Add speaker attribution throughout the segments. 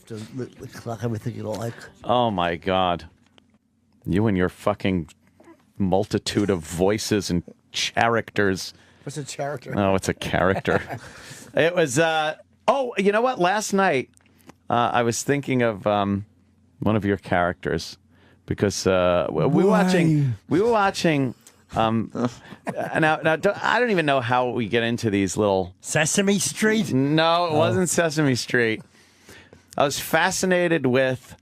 Speaker 1: to clock everything you don't like.
Speaker 2: Oh, my God. You and your fucking multitude of voices and characters.
Speaker 1: What's a character?
Speaker 2: Oh, it's a character. It was, oh, you know what? Last night, I was thinking of one of your characters because we were watching. Now, I don't even know how we get into these little
Speaker 3: Sesame Street.
Speaker 2: No, it wasn't Sesame Street. I was fascinated with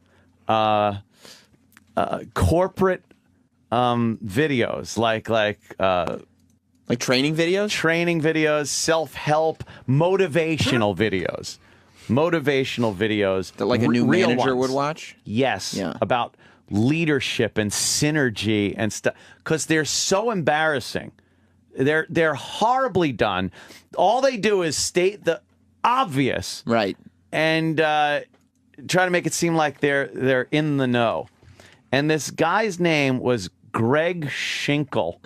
Speaker 2: corporate videos, like
Speaker 4: training videos,
Speaker 2: self-help, motivational videos
Speaker 4: that like a new
Speaker 2: real
Speaker 4: manager
Speaker 2: ones.
Speaker 4: would watch.
Speaker 2: Yes,
Speaker 4: Yeah.
Speaker 2: about leadership and synergy and stuff, because they're so embarrassing. They're horribly done. All they do is state the obvious,
Speaker 4: right,
Speaker 2: and try to make it seem like they're in the know. And this guy's name was Cregg Schinkel,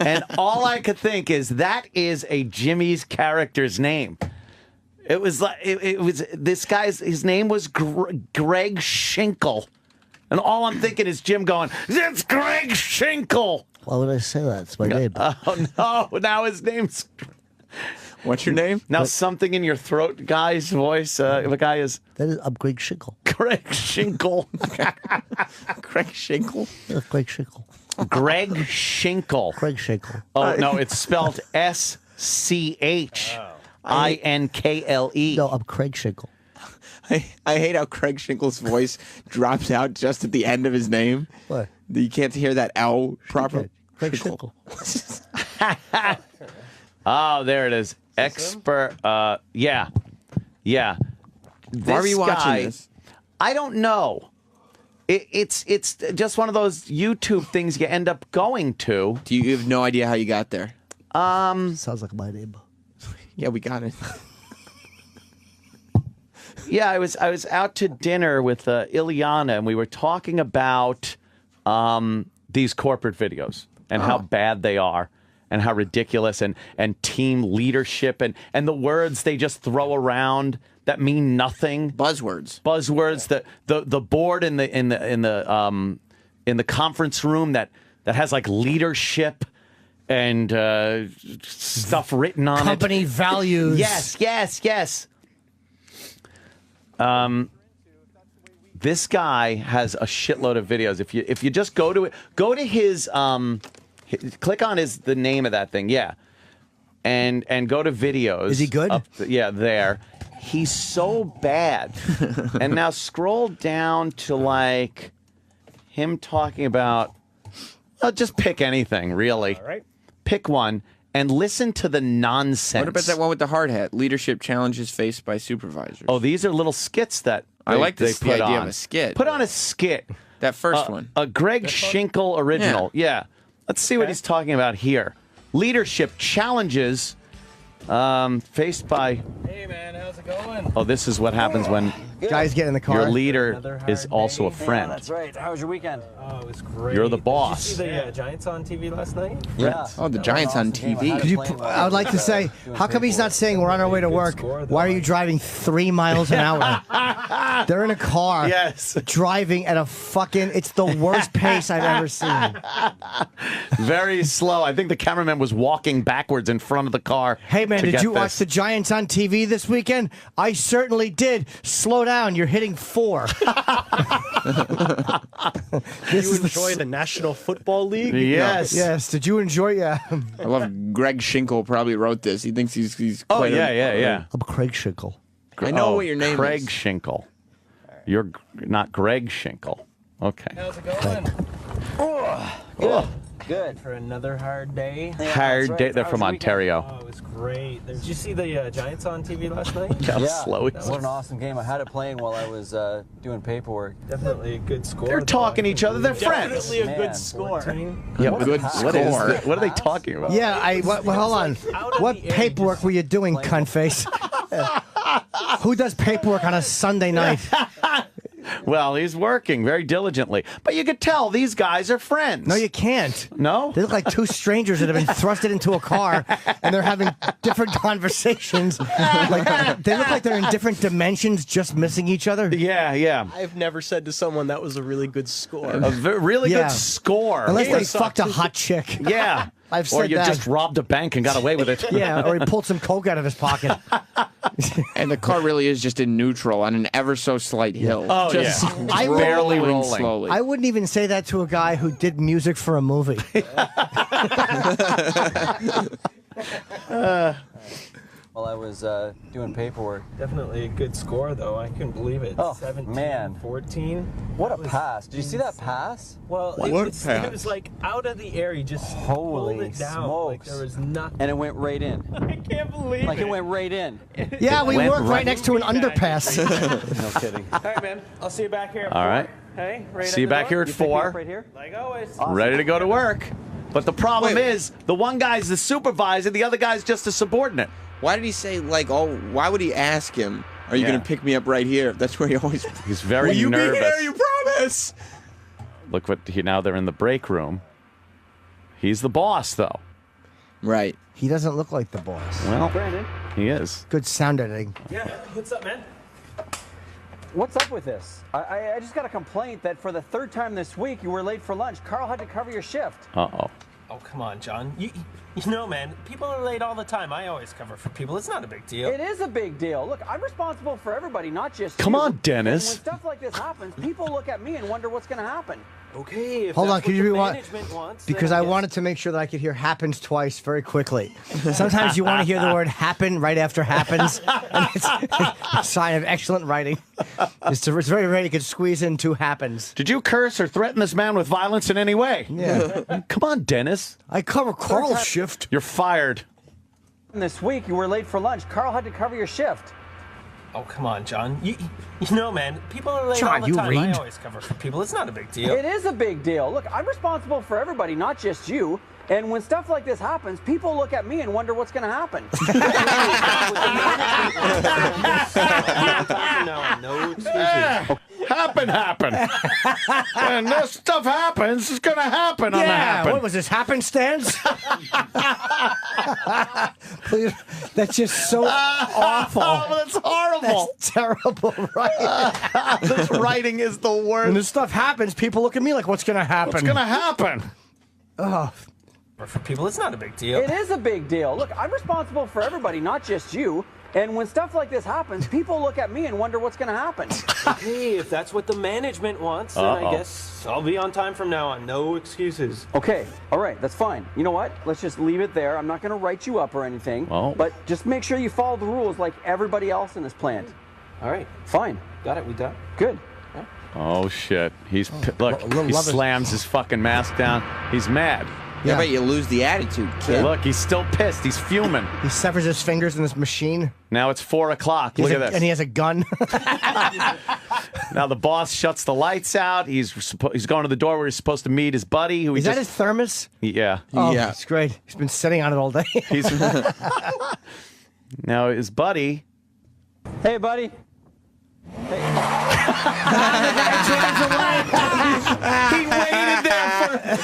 Speaker 2: and all I could think is that is a Jimmy's character's name. It was like it was this guy's. His name was Cregg Schinkel. And all I'm thinking is Jim going, it's Cregg Schinkel.
Speaker 1: Why would I say that? It's my name.
Speaker 2: Oh, no. Now his name's...
Speaker 4: What's your name?
Speaker 2: Now something in your throat, guy's voice. The guy is...
Speaker 1: I'm Cregg Schinkel.
Speaker 2: Cregg Schinkel.
Speaker 4: Cregg Schinkel?
Speaker 1: Yeah, Cregg Schinkel.
Speaker 2: Cregg Schinkel.
Speaker 1: Cregg Schinkel.
Speaker 2: Oh, no, it's spelled S-C-H-I-N-K-L-E.
Speaker 1: No, I'm Cregg Schinkel.
Speaker 4: I hate how Cregg Schinkel's voice drops out just at the end of his name.
Speaker 1: What?
Speaker 4: You can't hear that L proper.
Speaker 1: Cregg Schinkel.
Speaker 2: Oh, there it is. Expert. Yeah.
Speaker 4: Why are you watching this?
Speaker 2: I don't know. It's just one of those YouTube things you end up going to.
Speaker 4: Do you have no idea how you got there?
Speaker 1: Sounds like my name.
Speaker 4: Yeah, we got it.
Speaker 2: Yeah, I was out to dinner with Ileana, and we were talking about these corporate videos and how bad they are and how ridiculous and team leadership and the words they just throw around that mean nothing.
Speaker 4: Buzzwords.
Speaker 2: Yeah. The board in the conference room that has like leadership and stuff written on
Speaker 3: Company values.
Speaker 2: Yes. This guy has a shitload of videos. If you just go to his click on the name of that thing, and go to videos.
Speaker 1: Is he good?
Speaker 2: There. He's so bad. And now scroll down to like him talking about. Just pick anything, really.
Speaker 3: All right.
Speaker 2: Pick one and listen to the nonsense.
Speaker 4: What about that one with the hard hat? Leadership challenges faced by supervisors.
Speaker 2: Oh, these are little skits that
Speaker 4: I like
Speaker 2: they
Speaker 4: this
Speaker 2: put
Speaker 4: idea
Speaker 2: on.
Speaker 4: of a skit.
Speaker 2: Put on a skit.
Speaker 4: That first one.
Speaker 2: A Cregg Schinkel original. Yeah. Let's see what he's talking about here. Leadership challenges faced by...
Speaker 5: Hey, man, how's it going?
Speaker 2: Oh, this is what happens when
Speaker 1: Guys get in the car.
Speaker 2: your leader is also a friend.
Speaker 5: Yeah, that's right. How was your weekend? Oh, it was great.
Speaker 2: You're the boss.
Speaker 5: Did you see the Giants on TV last night?
Speaker 1: Yeah.
Speaker 4: Oh, the Giants on TV.
Speaker 1: Could you? I would like to say, how come he's not saying we're on our way to work? Why are you driving 3 miles an hour? They're in a car.
Speaker 2: Yes.
Speaker 1: Driving at a fucking. It's the worst pace I've ever seen.
Speaker 2: Very slow. I think the cameraman was walking backwards in front of the car.
Speaker 1: Hey man,
Speaker 2: to
Speaker 1: did
Speaker 2: get
Speaker 1: you watch
Speaker 2: this.
Speaker 1: the Giants on TV this weekend? I certainly did. Slow down. You're hitting 4.
Speaker 3: Did you enjoy the National Football League?
Speaker 2: Yes.
Speaker 1: Yes. Did you enjoy? Yeah.
Speaker 4: I love Cregg Schinkel probably wrote this. He thinks he's
Speaker 2: Oh,
Speaker 4: quite
Speaker 2: yeah.
Speaker 1: I'm Cregg Schinkel.
Speaker 4: I know what your name
Speaker 2: Cregg
Speaker 4: is.
Speaker 2: Schinkel. You're not Cregg Schinkel. Okay.
Speaker 5: How's it going? Good. For another hard day.
Speaker 2: Hard day. They're
Speaker 5: How
Speaker 2: from
Speaker 5: was your weekend?
Speaker 2: Ontario.
Speaker 5: Oh, it was great. Did you see the Giants on TV last night?
Speaker 2: How slow he is.
Speaker 6: What an awesome game. I had it playing while I was doing paperwork.
Speaker 5: Definitely a good score.
Speaker 2: They're talking to each other. They're friends.
Speaker 3: Definitely a
Speaker 6: Man,
Speaker 3: good score.
Speaker 5: 14.
Speaker 2: Yeah,
Speaker 4: Good
Speaker 2: what
Speaker 4: score.
Speaker 2: what are they talking about?
Speaker 1: Yeah. Hold on. What paperwork were you doing, cunt face? Who does paperwork on a Sunday night?
Speaker 2: Well, he's working very diligently. But you could tell these guys are friends.
Speaker 1: No, you can't.
Speaker 2: No?
Speaker 1: They look like two strangers that have been thrusted into a car, and they're having different conversations. Like they look like they're in different dimensions, just missing each other.
Speaker 2: Yeah, yeah.
Speaker 3: I've never said to someone that was a really good score.
Speaker 2: Really
Speaker 1: Yeah.
Speaker 2: good score.
Speaker 1: Unless they
Speaker 3: suck
Speaker 1: fucked a hot chick.
Speaker 2: Yeah.
Speaker 1: I've
Speaker 2: or
Speaker 1: said
Speaker 2: you
Speaker 1: that.
Speaker 2: just robbed a bank and got away with it.
Speaker 1: Yeah, or he pulled some coke out of his pocket.
Speaker 4: And the car really is just in neutral on an ever so slight hill.
Speaker 2: Oh,
Speaker 4: just
Speaker 2: yeah.
Speaker 1: I
Speaker 2: barely
Speaker 4: rolling
Speaker 2: rolling.
Speaker 4: slowly.
Speaker 1: I wouldn't even say that to a guy who did music for a movie.
Speaker 6: While I was doing paperwork.
Speaker 5: Definitely a good score, though. I couldn't believe it.
Speaker 6: Oh,
Speaker 5: 17,
Speaker 6: man.
Speaker 5: 14.
Speaker 6: What a
Speaker 5: That was
Speaker 6: pass. Did you see that pass?
Speaker 5: Well,
Speaker 4: What
Speaker 5: it
Speaker 4: pass?
Speaker 5: was like out of the air. He just
Speaker 6: Holy
Speaker 5: pulled it down. Like
Speaker 6: smokes.
Speaker 5: there was nothing.
Speaker 6: And it went right in.
Speaker 5: I can't believe
Speaker 6: Like
Speaker 5: it.
Speaker 6: it went right in.
Speaker 1: Yeah, we
Speaker 2: Went
Speaker 1: work
Speaker 2: right-
Speaker 1: right next to an underpass.
Speaker 6: No kidding.
Speaker 5: All right, man. I'll see you back here. At
Speaker 2: All
Speaker 5: 4.
Speaker 2: right.
Speaker 5: Hey, right
Speaker 2: See you
Speaker 5: at the
Speaker 2: back
Speaker 5: door?
Speaker 2: here at
Speaker 6: You pick me
Speaker 2: 4.
Speaker 6: up right here?
Speaker 5: Like always.
Speaker 2: Ready to go to work. But the problem
Speaker 4: Wait.
Speaker 2: is, the one guy's the supervisor, the other guy's just a subordinate.
Speaker 4: Why did he say, like, oh, why would he ask him, are you
Speaker 2: Yeah.
Speaker 4: going to pick me up right here? That's where he always...
Speaker 2: He's very
Speaker 4: Will you
Speaker 2: nervous.
Speaker 4: be here, you promise?
Speaker 2: Look what now they're in the break room. He's the boss, though.
Speaker 4: Right.
Speaker 1: He doesn't look like the boss.
Speaker 2: Well,
Speaker 6: Brandon,
Speaker 2: he is.
Speaker 1: Good sound editing.
Speaker 5: Yeah. What's up, man?
Speaker 6: what's up with this? I just got a complaint that for the third time this week you were late for lunch. Carl had to cover your shift.
Speaker 2: Uh-oh.
Speaker 5: Oh, come on, John. You know, man, people are late all the time. I always cover for people. It's not a big deal.
Speaker 6: It is a big deal. Look, I'm responsible for everybody, not just
Speaker 2: Come
Speaker 6: you.
Speaker 2: on, Dennis.
Speaker 6: And when stuff like this happens, people look at me and wonder what's going to happen.
Speaker 5: Okay, if
Speaker 1: Hold
Speaker 5: that's
Speaker 1: on, can
Speaker 5: what
Speaker 1: you
Speaker 5: the
Speaker 1: rewind?
Speaker 5: management wants,
Speaker 1: Because
Speaker 5: then
Speaker 1: I
Speaker 5: guess-
Speaker 1: wanted to make sure that I could hear happens twice very quickly. Sometimes you want to hear the word happen right after happens. And it's a sign of excellent writing. It's very rare you could squeeze in two happens.
Speaker 2: Did you curse or threaten this man with violence in any way?
Speaker 1: Yeah.
Speaker 2: Come on, Dennis.
Speaker 1: I cover Carl's shift.
Speaker 2: You're fired.
Speaker 6: And this week you were late for lunch. Carl had to cover your shift.
Speaker 5: Oh, come on, John. You know, man, people are late
Speaker 1: John,
Speaker 5: all the
Speaker 1: you
Speaker 5: time.
Speaker 1: read?
Speaker 5: I always cover for people. It's not a big deal.
Speaker 6: It is a big deal. Look, I'm responsible for everybody, not just you. And when stuff like this happens, people look at me and wonder what's going to happen.
Speaker 5: No excuses.
Speaker 2: Happen. When this stuff happens, it's gonna happen on the
Speaker 1: Yeah,
Speaker 2: happen.
Speaker 1: what was this, happenstance? Please, that's just so awful.
Speaker 2: Oh, that's horrible.
Speaker 1: That's terrible, right?
Speaker 2: This writing is the
Speaker 1: When
Speaker 2: worst.
Speaker 1: this stuff happens, people look at me like, what's going to happen?
Speaker 2: What's gonna happen?
Speaker 5: For people, it's not a big deal.
Speaker 6: It is a big deal. Look, I'm responsible for everybody, not just you. And when stuff like this happens, people look at me and wonder what's going to happen.
Speaker 5: Okay, if that's what the management wants, then I guess I'll be on time from now on. No excuses.
Speaker 6: Okay, all right, that's fine. You know what? Let's just leave it there. I'm not going to write you up or anything.
Speaker 2: Well.
Speaker 6: But just make sure you follow the rules like everybody else in this plant.
Speaker 5: All right,
Speaker 6: Fine.
Speaker 5: got it. We done.
Speaker 6: Good.
Speaker 2: Oh shit. He's look.
Speaker 1: little
Speaker 2: He
Speaker 1: love is-
Speaker 2: slams his fucking mask down. He's mad.
Speaker 4: I bet you lose the attitude, kid.
Speaker 2: Look, he's still pissed. He's fuming.
Speaker 1: He severs his fingers in this machine.
Speaker 2: Now it's 4 o'clock. Look at this.
Speaker 1: And he has a gun.
Speaker 2: Now the boss shuts the lights out. He's going to the door where he's supposed to meet his buddy. Who he
Speaker 1: Is that
Speaker 2: just,
Speaker 1: his thermos?
Speaker 2: Yeah.
Speaker 1: Oh,
Speaker 4: Yeah.
Speaker 1: it's great. He's been sitting on it all day.
Speaker 2: He's now his buddy.
Speaker 6: Hey, buddy.
Speaker 2: He waited there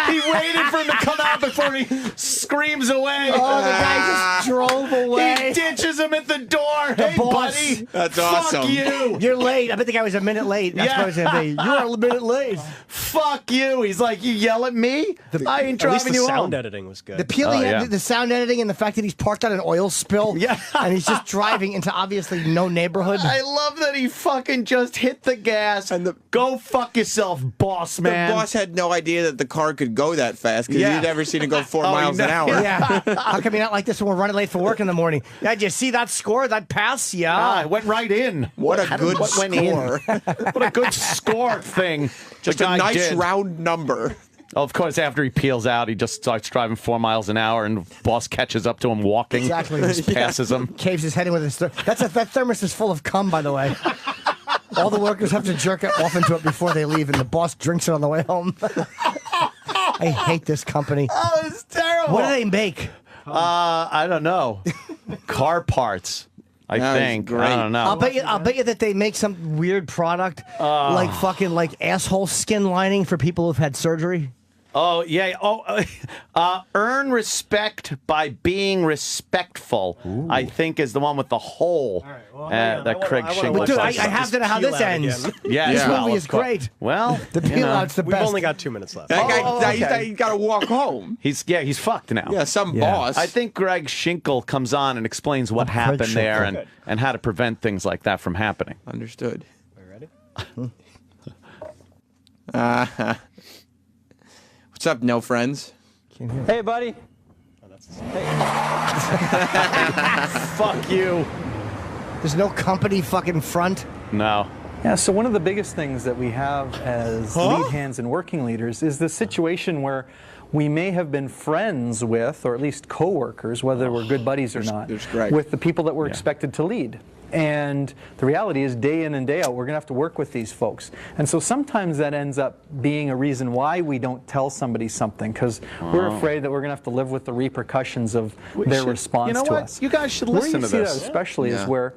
Speaker 2: he waited for him to come out before he screams away.
Speaker 1: Oh, the guy just drove away.
Speaker 2: He ditches him at the door. Hey,
Speaker 1: boss.
Speaker 2: buddy.
Speaker 4: That's
Speaker 2: Fuck
Speaker 4: awesome.
Speaker 2: you.
Speaker 1: You're late. I bet the guy was a minute late. That's
Speaker 2: Yeah.
Speaker 1: what it's going to be. You're a minute late.
Speaker 2: Fuck you. He's like, you yell at me? I ain't
Speaker 3: At least
Speaker 2: driving
Speaker 3: the
Speaker 2: you
Speaker 3: sound
Speaker 2: home.
Speaker 3: editing was good.
Speaker 1: The peeling,
Speaker 2: Oh, yeah.
Speaker 1: the sound editing, and the fact that he's parked on an oil spill.
Speaker 2: Yeah.
Speaker 1: And he's just driving into obviously no neighborhood.
Speaker 2: I love that he fucking just hit the gas.
Speaker 4: And the-
Speaker 2: Go fuck yourself, boss man.
Speaker 4: The boss had no idea that the car could go that fast because
Speaker 2: Yeah.
Speaker 4: he'd never seen it go 4
Speaker 2: Oh,
Speaker 4: miles
Speaker 2: no.
Speaker 4: an hour.
Speaker 1: Yeah. How come you're not like this when we're running late for work in the morning? Yeah, did you see that score, that pass? Yeah.
Speaker 2: Ah, it went right in.
Speaker 4: What a
Speaker 2: How did-
Speaker 4: good
Speaker 2: what went in?
Speaker 4: score.
Speaker 2: What a good score thing.
Speaker 4: Just
Speaker 2: the
Speaker 4: a
Speaker 2: guy
Speaker 4: nice
Speaker 2: did.
Speaker 4: round number.
Speaker 2: Oh, of course, after he peels out, he just starts driving 4 miles an hour, and the boss catches up to him walking.
Speaker 1: Exactly.
Speaker 2: Just passes him.
Speaker 1: Caves his head in with his that thermos is full of cum, by the way. All the workers have to jerk it off into it before they leave, and the boss drinks it on the way home. I hate this company.
Speaker 2: Oh, it's terrible.
Speaker 1: What do they make?
Speaker 2: I don't know. Car parts. I
Speaker 4: That was
Speaker 2: think.
Speaker 4: great.
Speaker 2: I don't know.
Speaker 1: I'll bet you that they make some weird product like fucking like asshole skin lining for people who've had surgery.
Speaker 2: Oh, yeah. Earn respect by being respectful, I think, is the one with the hole that Cregg Schinkel.
Speaker 1: But dude, I
Speaker 2: talks about.
Speaker 1: have to know how this ends.
Speaker 2: Yeah,
Speaker 1: This
Speaker 2: well,
Speaker 1: movie
Speaker 2: of
Speaker 1: is
Speaker 2: course.
Speaker 1: great.
Speaker 2: Well,
Speaker 1: The peel out's the
Speaker 3: We've
Speaker 1: best.
Speaker 3: only got 2 minutes left.
Speaker 4: That guy,
Speaker 1: okay.
Speaker 4: he's got to walk home.
Speaker 2: he's fucked now.
Speaker 4: Yeah, some
Speaker 1: Yeah.
Speaker 4: boss.
Speaker 2: I think Cregg Schinkel comes on and explains what happened there
Speaker 1: Schinkel.
Speaker 2: and how to prevent things like that from happening.
Speaker 4: Understood.
Speaker 3: Are you ready?
Speaker 4: What's up, no friends?
Speaker 6: Hey, buddy.
Speaker 2: Fuck you.
Speaker 1: There's no company fucking front.
Speaker 2: No.
Speaker 7: Yeah, so one of the biggest things that we have as lead hands and working leaders is the situation where we may have been friends with, or at least co-workers, whether we're good buddies or not,
Speaker 4: there's Cregg.
Speaker 7: with the people that we're expected to lead. And the reality is, day in and day out, we're going to have to work with these folks. And so sometimes that ends up being a reason why we don't tell somebody something, because we're afraid that we're going to have to live with the repercussions of their response
Speaker 2: You know
Speaker 7: to
Speaker 2: what?
Speaker 7: us.
Speaker 2: You guys should
Speaker 7: Where
Speaker 2: listen
Speaker 7: you
Speaker 2: to
Speaker 7: see
Speaker 2: this.
Speaker 7: that especially
Speaker 4: Yeah.
Speaker 7: is where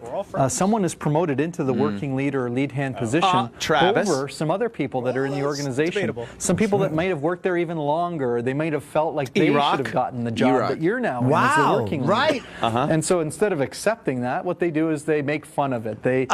Speaker 7: someone is promoted into the working leader or lead hand position
Speaker 2: Travis.
Speaker 7: over some other people that are in the organization.
Speaker 3: debatable.
Speaker 7: Some people that might have worked there even longer, or they might have felt like they
Speaker 2: E-Rock.
Speaker 7: should have gotten the job
Speaker 4: E-Rock.
Speaker 7: that you're now in as
Speaker 1: Wow,
Speaker 7: the working leader.
Speaker 1: right.
Speaker 7: And so instead of accepting that, what they do is they make fun of it. They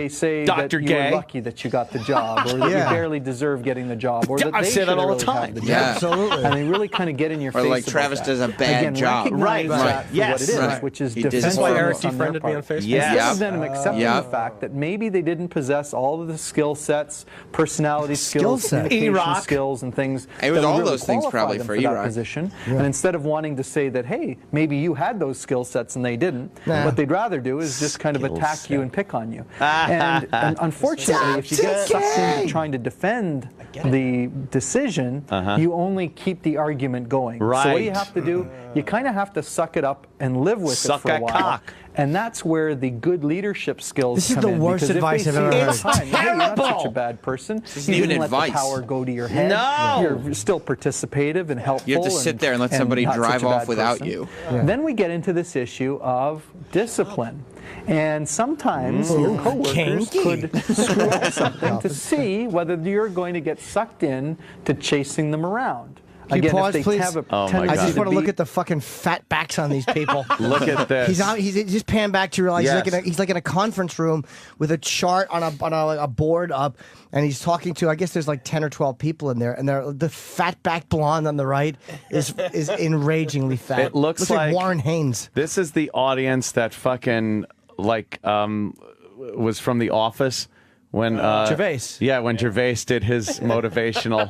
Speaker 7: say that
Speaker 2: Dr.
Speaker 7: you
Speaker 2: Gay.
Speaker 7: were lucky that you got the job, or that
Speaker 1: Yeah.
Speaker 7: you barely deserve getting the job, or that
Speaker 2: I
Speaker 7: they
Speaker 2: say that
Speaker 7: should
Speaker 2: all the
Speaker 7: really
Speaker 2: time.
Speaker 7: have the job.
Speaker 4: Yeah.
Speaker 1: Absolutely.
Speaker 7: And they really kind of get in your
Speaker 4: Or
Speaker 7: face.
Speaker 4: like
Speaker 7: about
Speaker 4: Travis
Speaker 7: that.
Speaker 4: does a bad
Speaker 7: Again,
Speaker 4: job.
Speaker 7: recognize
Speaker 2: Right.
Speaker 7: that for
Speaker 2: Yes.
Speaker 7: what it is,
Speaker 4: Right.
Speaker 7: which is
Speaker 4: He did his
Speaker 7: defensive.
Speaker 3: That's why
Speaker 4: Well,
Speaker 3: Eric
Speaker 7: on their
Speaker 3: defriended me
Speaker 7: part.
Speaker 3: on Facebook.
Speaker 2: Yes.
Speaker 7: Instead of them accepting
Speaker 4: Yeah.
Speaker 7: the fact that maybe they didn't possess all of the skill sets, personality skills,
Speaker 1: set.
Speaker 7: communication
Speaker 2: E-Rock.
Speaker 7: skills, and things
Speaker 4: It was
Speaker 7: that would
Speaker 4: all
Speaker 7: really
Speaker 4: those things
Speaker 7: qualify
Speaker 4: probably
Speaker 7: them
Speaker 4: for
Speaker 7: that
Speaker 4: E-Rock.
Speaker 7: position. And instead of wanting to say that, hey, maybe you had those skill sets and they didn't, what they'd rather do is just kind of attack you and pick on you. And unfortunately, if you get sucked into trying to defend the decision, you only keep the argument going. So what do you
Speaker 2: Right.
Speaker 7: have to do? You kind of have to suck it up and live with
Speaker 2: Suck
Speaker 7: it for a
Speaker 2: a
Speaker 7: while.
Speaker 2: cock.
Speaker 7: And that's where the good leadership skills
Speaker 1: This is
Speaker 7: come
Speaker 1: the
Speaker 7: in,
Speaker 1: worst
Speaker 7: because if
Speaker 1: advice
Speaker 7: they
Speaker 1: I've
Speaker 7: see
Speaker 1: ever
Speaker 7: all
Speaker 1: heard.
Speaker 7: the time, hey, you're not such a
Speaker 2: Terrible.
Speaker 7: bad person.
Speaker 4: isn't
Speaker 7: You
Speaker 4: even
Speaker 7: didn't let
Speaker 4: advice.
Speaker 7: the power go to your head.
Speaker 2: No.
Speaker 7: You're still participative and helpful.
Speaker 4: You have to sit there and let somebody
Speaker 7: not
Speaker 4: drive
Speaker 7: such a
Speaker 4: off
Speaker 7: bad
Speaker 4: without
Speaker 7: person.
Speaker 4: you.
Speaker 7: Then we get into this issue of discipline. And sometimes your coworkers
Speaker 1: kinky.
Speaker 7: could screw up something to see whether you're going to get sucked in to chasing them around.
Speaker 1: Can you
Speaker 7: Again,
Speaker 1: pause,
Speaker 7: if they
Speaker 1: please?
Speaker 7: have a
Speaker 2: Oh, my
Speaker 7: tendency
Speaker 1: I just
Speaker 2: God.
Speaker 1: want to
Speaker 7: be-
Speaker 1: look at the fucking fat backs on these people.
Speaker 2: Look at this.
Speaker 1: He's just pan back to realize
Speaker 2: Yes.
Speaker 1: he's like in a conference room with a chart on a board up, and he's talking to, I guess there's like 10 or 12 people in there, and the fat back blonde on the right is enragingly fat.
Speaker 2: It looks
Speaker 1: like
Speaker 2: like-
Speaker 1: Warren Haynes.
Speaker 2: This is the audience that fucking was from The Office when
Speaker 1: Gervais.
Speaker 2: Yeah, when Gervais did his motivational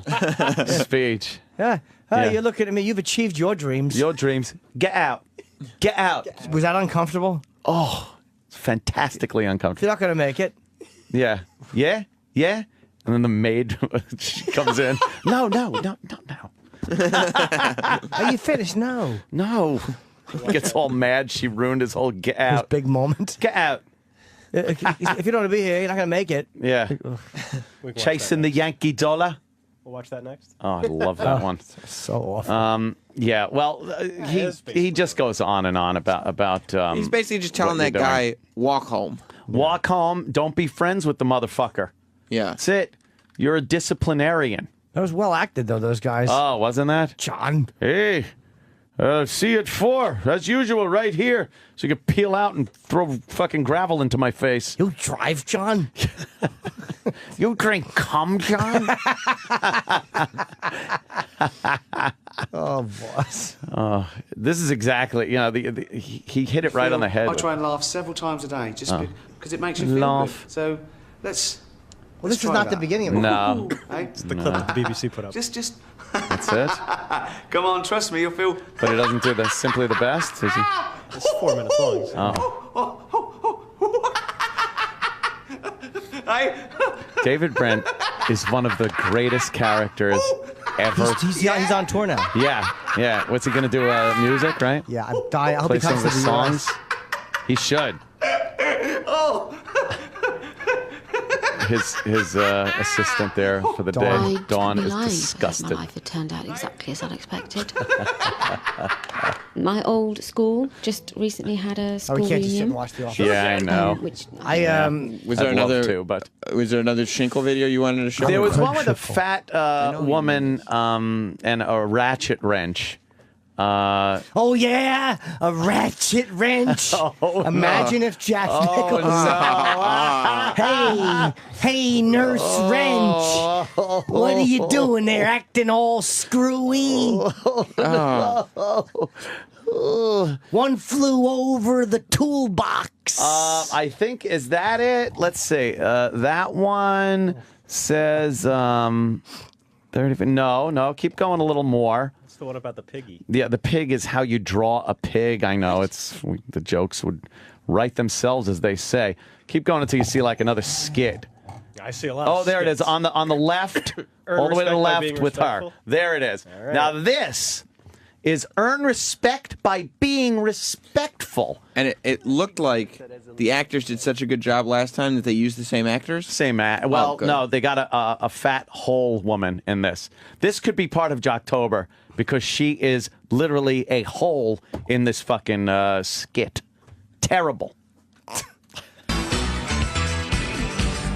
Speaker 2: speech.
Speaker 1: Yeah.
Speaker 2: Yeah.
Speaker 1: You're looking at me. You've achieved your dreams.
Speaker 2: Your dreams, get out, get out.
Speaker 1: Was that uncomfortable?
Speaker 2: It's fantastically
Speaker 1: You're
Speaker 2: uncomfortable.
Speaker 1: not going to make it.
Speaker 2: Yeah, yeah, yeah. And then the maid she comes in. No.
Speaker 1: Are you finished? No.
Speaker 2: No. He gets all mad. She ruined his whole get
Speaker 1: This
Speaker 2: out.
Speaker 1: big moment.
Speaker 2: Get out.
Speaker 1: If you don't want to be here, you're not going to make it.
Speaker 2: Yeah.
Speaker 3: We can watch
Speaker 2: Chasing
Speaker 3: that
Speaker 2: the Yankee dollar.
Speaker 3: We'll watch that next.
Speaker 2: Oh, I love that one.
Speaker 1: So awful.
Speaker 2: Yeah, well, he just goes on and on about.
Speaker 4: He's basically just telling
Speaker 2: what
Speaker 4: that
Speaker 2: you're
Speaker 4: guy, walk home.
Speaker 2: walk home. Don't be friends with the motherfucker.
Speaker 4: Yeah.
Speaker 2: That's it. You're a disciplinarian.
Speaker 1: That was well acted, though, those guys.
Speaker 2: Oh, wasn't that?
Speaker 1: John.
Speaker 2: Hey, see you at 4, as usual, right here. So you can peel out and throw fucking gravel into my face.
Speaker 1: You drive, John?
Speaker 2: You drink cum, John?
Speaker 1: Oh, boss.
Speaker 2: This is exactly, he hit it right on the head.
Speaker 8: I try and laugh several times a day just because it makes you feel
Speaker 2: Laugh.
Speaker 8: good. So let's.
Speaker 1: Well,
Speaker 8: let's
Speaker 1: this is
Speaker 8: try
Speaker 1: not the
Speaker 8: that.
Speaker 1: beginning of it.
Speaker 2: No,
Speaker 8: Hey?
Speaker 3: The clip that the BBC put up.
Speaker 8: Just.
Speaker 2: that's it.
Speaker 8: Come on, trust me, you'll feel.
Speaker 2: But it doesn't do the simply the best. Is he?
Speaker 3: It's 4 minutes long. So.
Speaker 8: Hey.
Speaker 2: David Brent is one of the greatest characters ever.
Speaker 1: He's on tour now.
Speaker 2: Yeah. What's he gonna do? Music, right?
Speaker 1: Yeah, I hope
Speaker 2: Play
Speaker 1: he
Speaker 2: some
Speaker 1: comes
Speaker 2: of
Speaker 1: to
Speaker 2: the
Speaker 1: the US.
Speaker 2: songs. He should. his assistant there for the day. Dawn is disgusted.
Speaker 9: My life had turned out exactly as I'd expected. My old school just recently had a school
Speaker 1: we can't just sit
Speaker 9: reunion.
Speaker 1: and watch The Office.
Speaker 2: Yeah, I know.
Speaker 9: Which
Speaker 4: Was there another? Was there another Schinkel video you wanted to show?
Speaker 2: There was one with a fat woman and a ratchet wrench.
Speaker 1: Oh yeah, a ratchet wrench. Imagine if Jack Nicholson. Hey, Nurse Wrench, what are you doing there, acting all screwy? One flew over the toolbox.
Speaker 2: I think, is that it? Let's see. That one says 30. No, keep going a little more.
Speaker 3: What's the one about the piggy?
Speaker 2: Yeah, the pig is how you draw a pig. I know the jokes would write themselves, as they say. Keep going until you see like another skit.
Speaker 3: I see a lot.
Speaker 2: Oh, there it is on the left, all the way to the left with her. There it is.
Speaker 3: Right.
Speaker 2: Now this is earn respect by being respectful.
Speaker 4: And it looked like the actors did such a good job last time that they used the same actors?
Speaker 2: Well, no, they got a fat, whole woman in this. This could be part of Jocktober because she is literally a hole in this fucking skit. Terrible.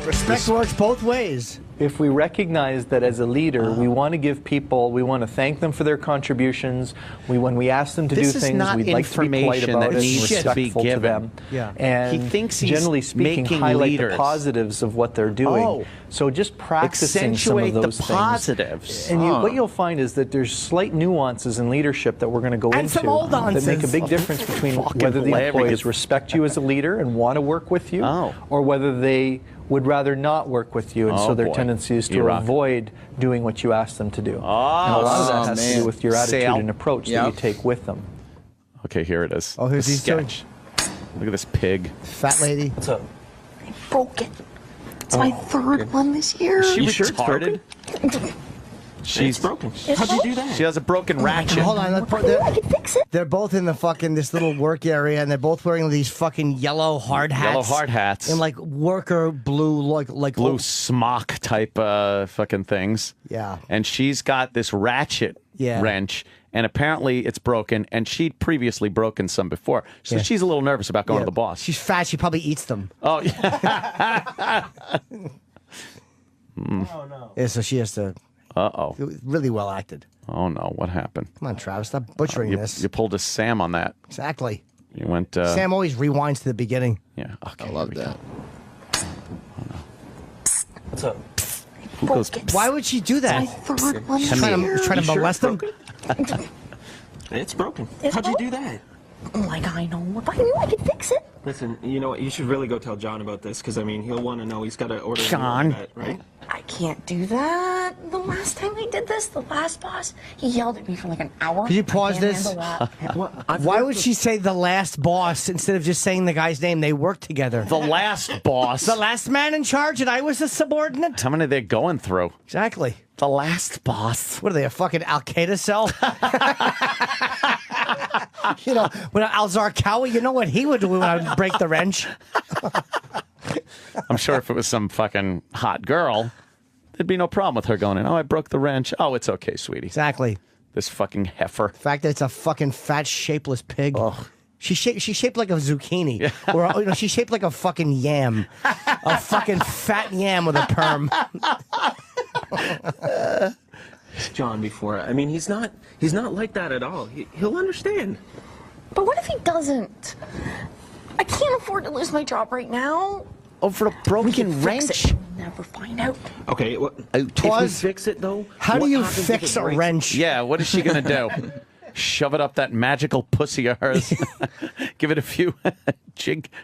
Speaker 1: Respect works both ways.
Speaker 7: If we recognize that as a leader, we want to give people, we want to thank them for their contributions. When we ask them to do
Speaker 2: This is
Speaker 7: things,
Speaker 2: not
Speaker 7: we'd like to be polite
Speaker 2: information
Speaker 7: about
Speaker 2: that
Speaker 7: it and
Speaker 2: needs to be
Speaker 7: respectful to
Speaker 2: given.
Speaker 7: them.
Speaker 1: Yeah.
Speaker 7: And
Speaker 2: He thinks he's
Speaker 7: generally speaking,
Speaker 2: making
Speaker 7: highlight
Speaker 2: leaders.
Speaker 7: the positives of what they're doing.
Speaker 2: Oh.
Speaker 7: So just practicing some
Speaker 2: Accentuate
Speaker 7: of those
Speaker 2: the
Speaker 7: things.
Speaker 2: positives.
Speaker 7: And what you'll find is that there's slight nuances in leadership that we're going to go
Speaker 1: And
Speaker 7: into
Speaker 1: some old
Speaker 7: that make a
Speaker 1: nonsense.
Speaker 7: big difference between
Speaker 2: Fucking
Speaker 7: whether the
Speaker 2: hilarious.
Speaker 7: employees respect you as a leader and want to work with you, or whether they would rather not work with you, and so their tendency is to avoid doing what you ask them to do. And a lot of that has to do with your attitude and approach that you take with them.
Speaker 2: Okay, here it is.
Speaker 1: Oh, here's
Speaker 2: The
Speaker 1: these two.
Speaker 2: sketch. Look at this pig.
Speaker 1: Fat lady.
Speaker 3: What's up?
Speaker 9: I broke it. It's my third one this year.
Speaker 2: Is she
Speaker 3: You sure it's
Speaker 2: retarded?
Speaker 3: It's broken. How'd you do that?
Speaker 2: She has a broken ratchet.
Speaker 1: Hold on,
Speaker 9: I can fix it.
Speaker 1: they're both in the fucking this little work area, and they're both wearing these fucking yellow hard hats.
Speaker 2: Yellow hard hats.
Speaker 1: And like worker blue, like
Speaker 2: Blue smock type fucking things.
Speaker 1: Yeah.
Speaker 2: And she's got this ratchet wrench, and apparently it's broken, and she'd previously broken some before. So she's a little nervous about going to the boss.
Speaker 1: She's fat. She probably eats them.
Speaker 2: Oh, yeah.
Speaker 3: Oh, no.
Speaker 1: Yeah, so she has to.
Speaker 2: Uh-oh.
Speaker 1: Really well acted.
Speaker 2: Oh, no. What happened?
Speaker 1: Come on, Travis. Stop butchering this.
Speaker 2: You pulled a Sam on that.
Speaker 1: Exactly.
Speaker 2: You went...
Speaker 1: Sam always rewinds to the beginning.
Speaker 2: Yeah. Okay,
Speaker 4: I love that.
Speaker 3: What's up?
Speaker 2: Who goes...
Speaker 1: Why would she do that?
Speaker 9: My third one
Speaker 1: She's
Speaker 9: this
Speaker 1: trying
Speaker 9: year.
Speaker 1: to molest them?
Speaker 3: It's broken.
Speaker 9: It's
Speaker 3: How'd you
Speaker 9: broken?
Speaker 3: do that?
Speaker 9: Like I know. If I knew I could fix it.
Speaker 5: Listen, you know what? You should really go tell John about this, because, I mean, he'll want to know. He's got to order a
Speaker 2: John.
Speaker 5: new outfit, right?
Speaker 9: I can't do that. The last time I did this, the last boss, he yelled at me for like an hour.
Speaker 1: Could you pause
Speaker 9: I can't
Speaker 1: this?
Speaker 9: handle that.
Speaker 1: Why would she say the last boss instead of just saying the guy's name? They work together.
Speaker 2: The last boss.
Speaker 1: The last man in charge, and I was a subordinate.
Speaker 2: How many are they going through?
Speaker 1: Exactly.
Speaker 2: The last boss.
Speaker 1: What are they, a fucking Al Qaeda cell? You know, when Al Zarqawi, you know what he would do when I would break the wrench?
Speaker 2: I'm sure if it was some fucking hot girl, there'd be no problem with her going in. Oh, I broke the wrench. Oh, it's okay, sweetie.
Speaker 1: Exactly.
Speaker 2: This fucking heifer.
Speaker 1: The fact that it's a fucking fat, shapeless pig. Ugh. She's shaped like a zucchini. Or, you know, she's shaped like a fucking yam. A fucking fat yam with a perm.
Speaker 5: John before. I mean, he's not like that at all. He'll understand.
Speaker 9: But what if he doesn't? I can't afford to lose my job right now.
Speaker 2: Oh, for a
Speaker 9: We
Speaker 2: broken
Speaker 9: can fix
Speaker 2: wrench?
Speaker 9: it. We'll never find out.
Speaker 5: Okay, well, if we
Speaker 1: Twas,
Speaker 5: fix it, though...
Speaker 1: how do
Speaker 5: what
Speaker 1: you
Speaker 5: happens if
Speaker 1: fix
Speaker 5: it
Speaker 1: a
Speaker 5: breaks?
Speaker 1: wrench?
Speaker 2: Yeah, what is she going to do? Shove it up that magical pussy of hers? Give it a few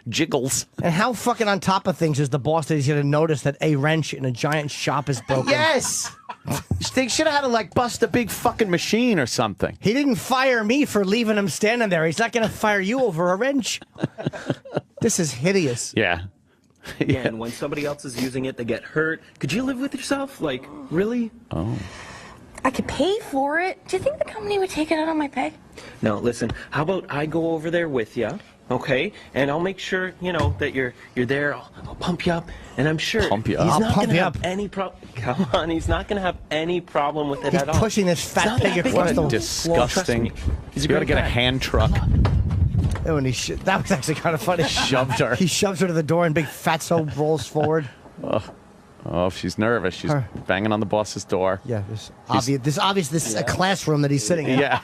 Speaker 2: jiggles.
Speaker 1: And how fucking on top of things is the boss that he's going to notice that a wrench in a giant shop is broken?
Speaker 2: Yes! They should have had to, like, bust a big fucking machine or something.
Speaker 1: He didn't fire me for leaving him standing there. He's not going to fire you over a wrench. This is hideous.
Speaker 2: Yeah.
Speaker 5: Yeah, and when somebody else is using it, they get hurt. Could you live with yourself? Like, really?
Speaker 2: Oh.
Speaker 9: I could pay for it. Do you think the company would take it out of my pay?
Speaker 5: No, listen, how about I go over there with you, okay? And I'll make sure, you know, that you're there. I'll pump you up, and I'm sure
Speaker 2: Pump you
Speaker 5: he's
Speaker 2: up.
Speaker 5: not
Speaker 1: I'll pump
Speaker 5: gonna
Speaker 1: you
Speaker 5: have
Speaker 1: up.
Speaker 5: any problem. Come on, he's not gonna have any problem with it
Speaker 1: He's
Speaker 5: at all.
Speaker 1: pushing this
Speaker 5: It's
Speaker 1: fat
Speaker 5: not
Speaker 1: pig
Speaker 5: that big
Speaker 1: across
Speaker 5: of
Speaker 1: the
Speaker 5: a-
Speaker 2: Disgusting.
Speaker 5: Trust me. He's a
Speaker 2: You gotta
Speaker 5: great
Speaker 2: get a
Speaker 5: guy.
Speaker 2: hand truck.
Speaker 1: Oh, and that was actually kind of funny.
Speaker 2: Shoved her.
Speaker 1: He shoves her to the door, and big fatso rolls forward.
Speaker 2: Oh, she's nervous. She's banging on the boss's door.
Speaker 1: Yeah, this is a classroom that he's sitting in.
Speaker 2: Yeah.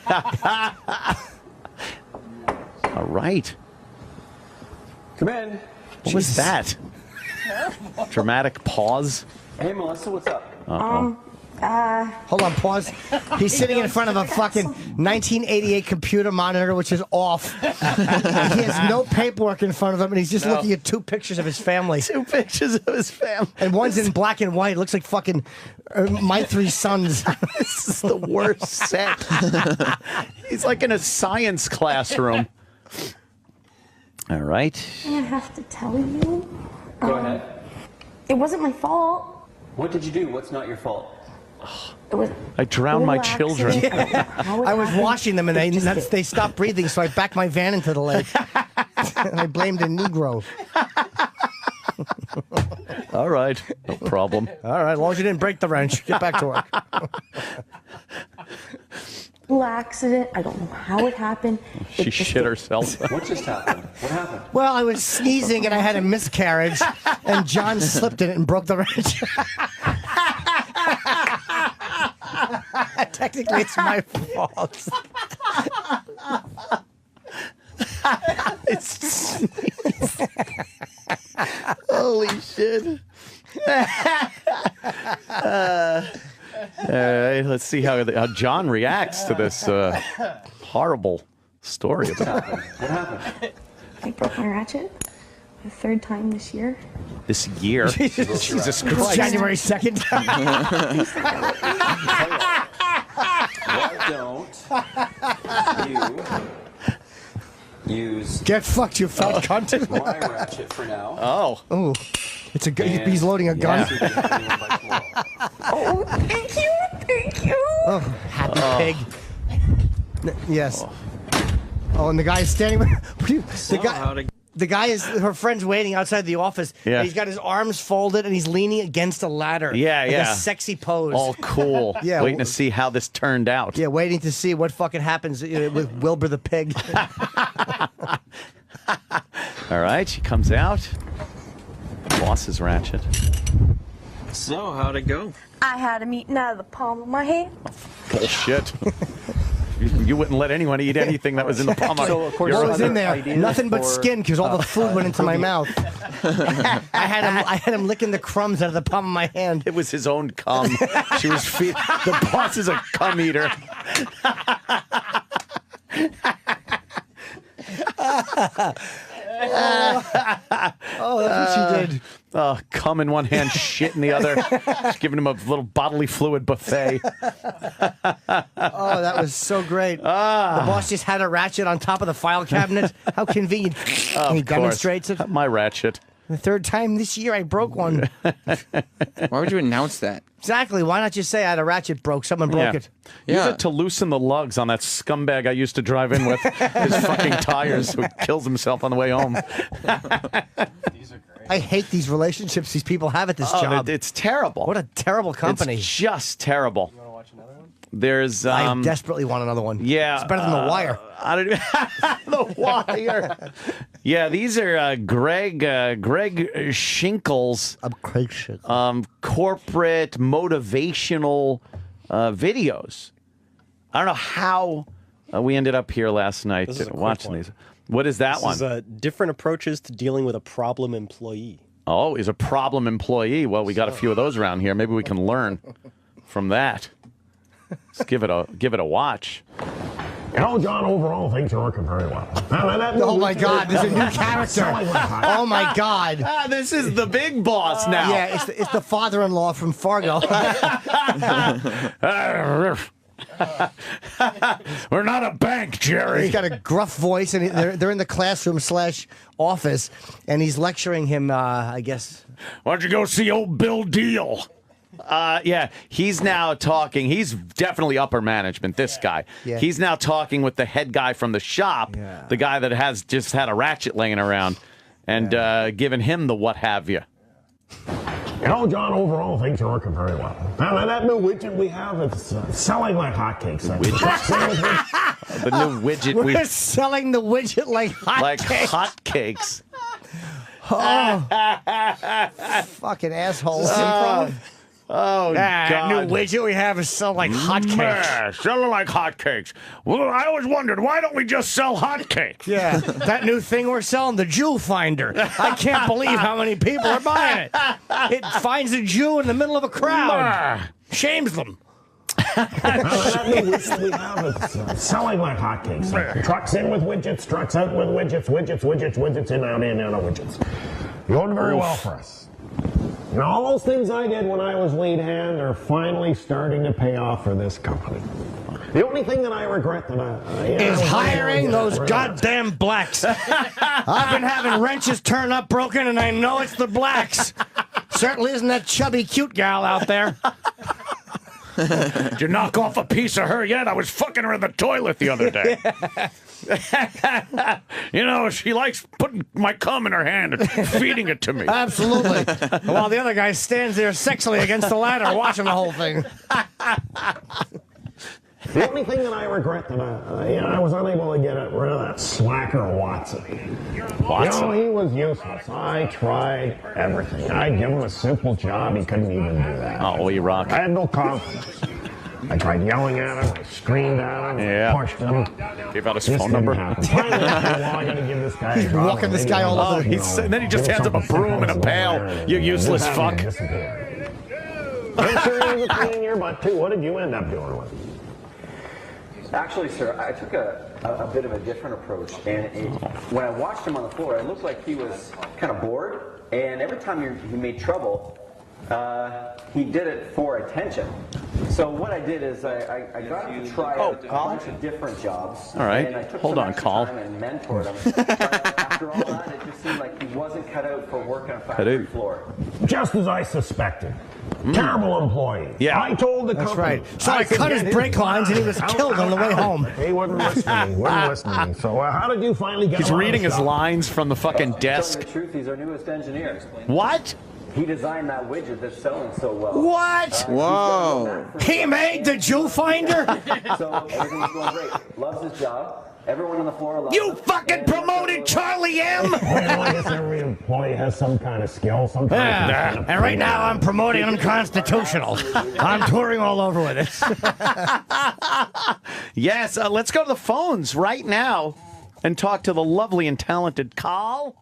Speaker 2: All right.
Speaker 5: Come in.
Speaker 2: What was that? Dramatic pause.
Speaker 5: Hey, Melissa, what's up?
Speaker 1: Hold on, pause. He's sitting in front of a fucking 1988 computer monitor, which is off. He has no paperwork in front of him, and he's just looking at 2 pictures of his family.
Speaker 2: 2 pictures of his family.
Speaker 1: And one's in black and white. It looks like fucking My 3 Sons.
Speaker 2: This is the worst set. He's like in a science classroom. All right.
Speaker 9: I have to tell you.
Speaker 5: Go ahead.
Speaker 9: It wasn't my fault.
Speaker 5: What did you do? What's not your fault?
Speaker 9: It was.
Speaker 2: I drowned my
Speaker 9: a little
Speaker 2: children.
Speaker 9: accident. I don't know how it
Speaker 1: I was
Speaker 9: happened.
Speaker 1: washing them, and they stopped breathing, so I backed my van into the lake. And I blamed a Negro.
Speaker 2: All right. No problem.
Speaker 1: All right, as long as you didn't break the wrench. Get back to work.
Speaker 9: Little accident. I don't know how it happened.
Speaker 2: She shit herself.
Speaker 5: What just happened? What happened?
Speaker 1: Well, I was sneezing, and I had a miscarriage, and John slipped in it and broke the wrench. Technically, it's my fault.
Speaker 2: Holy shit. All right, let's see how John reacts to this horrible story. About
Speaker 5: What happened?
Speaker 9: I broke my ratchet. The 3rd time this year.
Speaker 2: this year. Jesus
Speaker 1: It's
Speaker 2: Christ.
Speaker 1: January 2nd.
Speaker 5: Why don't you use
Speaker 1: Get fucked, you fat cunt.
Speaker 5: my ratchet for now?
Speaker 2: Oh.
Speaker 1: Oh, it's a gun. He's loading a gun.
Speaker 9: Oh, thank you. Thank you.
Speaker 1: Oh, happy pig. Yes. Oh, and the guy is standing. The guy is her friend's waiting outside the office.
Speaker 2: Yeah.
Speaker 1: And he's got his arms folded and he's leaning against a ladder.
Speaker 2: Yeah,
Speaker 1: like
Speaker 2: yeah.
Speaker 1: A sexy pose.
Speaker 2: All cool.
Speaker 1: Yeah,
Speaker 2: Waiting to see how this turned out.
Speaker 1: Yeah, waiting to see what fucking happens with Wilbur the pig.
Speaker 2: All right, she comes out. Boss's ratchet.
Speaker 5: So, how'd it go?
Speaker 9: I had him eating out of the palm of my hand.
Speaker 2: Bullshit. You wouldn't let anyone eat anything that was in the palm of
Speaker 7: So, of course,
Speaker 1: What
Speaker 2: your
Speaker 1: was in there?
Speaker 7: ideas
Speaker 1: Nothing but
Speaker 7: for,
Speaker 1: skin because all the food went into my mouth. I had him licking the crumbs out of the palm of my hand.
Speaker 2: It was his own cum. She was feeding. The boss is a cum eater.
Speaker 1: Oh, that's what she did.
Speaker 2: Cum in one hand, shit in the other. Just giving him a little bodily fluid buffet.
Speaker 1: Oh, that was so great. The boss just had a ratchet on top of the file cabinet. How convenient. And he demonstrates it.
Speaker 2: My ratchet.
Speaker 1: The 3rd time this year I broke one.
Speaker 4: Why would you announce that?
Speaker 1: Exactly. Why not just say I had a ratchet broke? Someone broke it.
Speaker 2: Use
Speaker 4: Yeah.
Speaker 2: it to loosen the lugs on that scumbag I used to drive in with his fucking tires who kills himself on the way home.
Speaker 1: I hate these relationships these people have at this job.
Speaker 2: It's terrible.
Speaker 1: What a terrible company.
Speaker 2: It's just terrible. You want to watch another one? There's
Speaker 1: I desperately want another one.
Speaker 2: yeah,
Speaker 1: It's better than The Wire.
Speaker 2: I don't The Wire. Yeah, these are Cregg Schinkel's
Speaker 1: I'm crazy.
Speaker 2: corporate motivational videos. I don't know how we ended up here last night
Speaker 3: This is a quick
Speaker 2: watching
Speaker 3: one.
Speaker 2: these. What is that
Speaker 3: This
Speaker 2: one?
Speaker 3: is different approaches to dealing with a problem employee.
Speaker 2: Oh, is a problem employee. Well, we got a few of those around here. Maybe we can learn from that. Let's give it a watch.
Speaker 10: You know, John, overall, things are working very well.
Speaker 1: Oh my God! There's a new character. Oh my God!
Speaker 2: This is the big boss now.
Speaker 1: Yeah, it's the father-in-law from Fargo.
Speaker 2: We're not a bank, Jerry.
Speaker 1: He's got a gruff voice, and they're in the classroom / office, and he's lecturing him. I guess.
Speaker 2: Why don't you go see old Bill Deal? Yeah, he's now talking. He's definitely upper management, this guy.
Speaker 1: Yeah.
Speaker 2: He's now talking with the head guy from the shop, the guy that has just had a ratchet laying around, and giving him the what have you.
Speaker 10: You know, John, overall, things are working very well. And that new widget we have, it's selling like hotcakes.
Speaker 2: The new widget.
Speaker 1: We're selling the widget like
Speaker 2: hotcakes.
Speaker 1: Oh, fucking assholes.
Speaker 2: Oh, God.
Speaker 1: New widget we have is selling like hotcakes.
Speaker 10: Selling like hotcakes. Well, I always wondered, why don't we just sell hotcakes?
Speaker 1: Yeah, that new thing we're selling, the Jew Finder. I can't believe how many people are buying it. It finds a Jew in the middle of a crowd. Shames them.
Speaker 10: That new widget we have is selling like hotcakes. Trucks in with widgets, trucks out with widgets, widgets in, out, widgets. Going very well for us. And all those things I did when I was lead hand are finally starting to pay off for this company. The only thing that I regret
Speaker 1: is hiring those goddamn blacks. I've been having wrenches turn up broken, and I know it's the blacks. Certainly isn't that chubby, cute gal out there.
Speaker 10: Did you knock off a piece of her yet? I was fucking her in the toilet the other day. You know, she likes putting my cum in her hand and feeding it to me.
Speaker 1: Absolutely. While the other guy stands there sexily against the ladder watching the whole thing.
Speaker 10: The only thing that I regret that I was unable to get rid of that slacker Watson.
Speaker 2: Watson?
Speaker 10: You know, he was useless. I tried everything. I'd give him a simple job. He couldn't even do that.
Speaker 2: Oh, well, you rock.
Speaker 10: I had no confidence. I tried yelling at him. I screamed at him.
Speaker 2: Yeah.
Speaker 10: Pushed him.
Speaker 2: Gave out his phone number.
Speaker 10: Finally, I got to give this guy a
Speaker 1: He's
Speaker 10: job.
Speaker 1: walking this guy all over.
Speaker 2: And then he just hands him a broom and a pail. You useless fuck.
Speaker 10: I'm sure he was a pain in your butt, too. What did you end up doing with him?
Speaker 6: Actually, sir, I took a bit of a different approach, and when I watched him on the floor, it looked like he was kind of bored, and every time he made trouble, he did it for attention. So what I did is I got him to try out a bunch of different jobs.
Speaker 2: All right.
Speaker 6: And I took
Speaker 2: Hold
Speaker 6: some
Speaker 2: on,
Speaker 6: extra
Speaker 2: Call.
Speaker 6: time and mentored him. But after all that, it just seemed like he wasn't cut out for working on a factory floor.
Speaker 10: Just as I suspected. Terrible employee.
Speaker 2: Yeah.
Speaker 10: I told the company.
Speaker 1: That's right. So I cut his brake lines and he was killed on the way home.
Speaker 10: He wouldn't listen to me. Wouldn't listen to me. So how did you finally get
Speaker 2: He's
Speaker 10: him on
Speaker 2: reading
Speaker 10: the
Speaker 2: his
Speaker 10: job?
Speaker 2: lines from the fucking desk.
Speaker 6: To tell you the truth, he's our newest engineer.
Speaker 2: What?
Speaker 6: He designed that widget that's selling so well.
Speaker 1: What?
Speaker 4: Whoa.
Speaker 1: He made the Jew Finder?
Speaker 6: So everything's going great. Loves his job. Everyone on the floor loves
Speaker 1: You
Speaker 6: him.
Speaker 1: fucking promoted Charlie M?
Speaker 10: Well, I guess every employee has some kind of skill, some kind of
Speaker 1: And right now I'm promoting unconstitutional. I'm touring all over with it.
Speaker 2: Yes, let's go to the phones right now and talk to the lovely and talented Carl.